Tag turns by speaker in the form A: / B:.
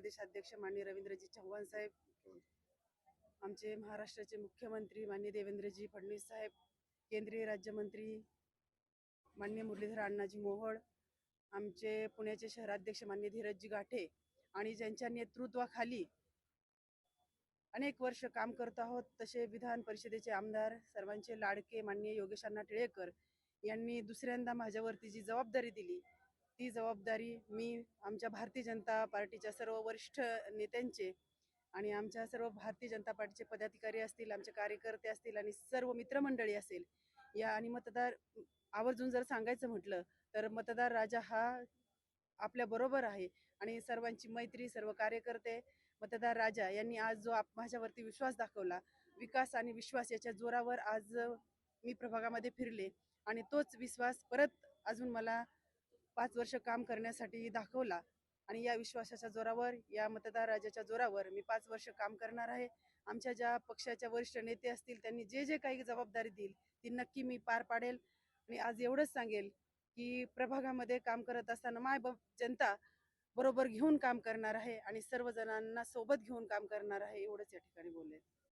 A: प्रदेशाध्यक्ष माननीय रवींद्रजी चव्हाण साहेब, आमचे महाराष्ट्राचे मुख्यमंत्री माननीय देवेंद्रजी फडणवीस साहेब, केंद्रीय राज्यमंत्री माननीय मुरलीधर अण्णाजी मोहोळ, आमचे पुण्याचे शहराध्यक्ष माननीय धीरजजी गाठे आणि ज्यांच्या नेतृत्वाखाली अनेक वर्ष काम करत आहोत तसे विधान परिषदेचे आमदार सर्वांचे लाडके माननीय योगेश अण्णा टिळेकर यांनी दुसऱ्यांदा माझ्यावरती जी जबाबदारी दिली ती जबाबदारी मी आमच्या भारतीय जनता पार्टीच्या सर्व वरिष्ठ नेत्यांचे आणि आमच्या सर्व भारतीय जनता पार्टीचे पदाधिकारी असतील, आमचे कार्यकर्ते असतील आणि सर्व मित्रमंडळी असेल या आणि मतदार आवर्जून जर सांगायचं म्हटलं तर मतदार राजा हा आपल्या बरोबर आहे आणि सर्वांची मैत्री, सर्व कार्यकर्ते मतदार राजा यांनी आज जो माझ्यावरती विश्वास दाखवला, विकास आणि विश्वास याच्या जोरावर आज मी प्रभागामध्ये फिरले आणि तोच विश्वास परत अजून मला 5 वर्ष काम करण्यासाठी दाखवला आणि या विश्वासाच्या जोरावर, या मतदार राजाच्या जोरावर मी 5 वर्ष काम करणार आहे. आमच्या ज्या पक्षाच्या वरिष्ठ नेते असतील त्यांनी जे जे काही जबाबदारी दिली ती नक्की मी पार पाडेल आणि आज एवढंच सांगेल की प्रभागामध्ये काम करत असताना जनता बरोबर घेऊन काम करणार आहे आणि सर्व जणांना सोबत घेऊन काम करणार आहे, एवढंच या ठिकाणी बोलले.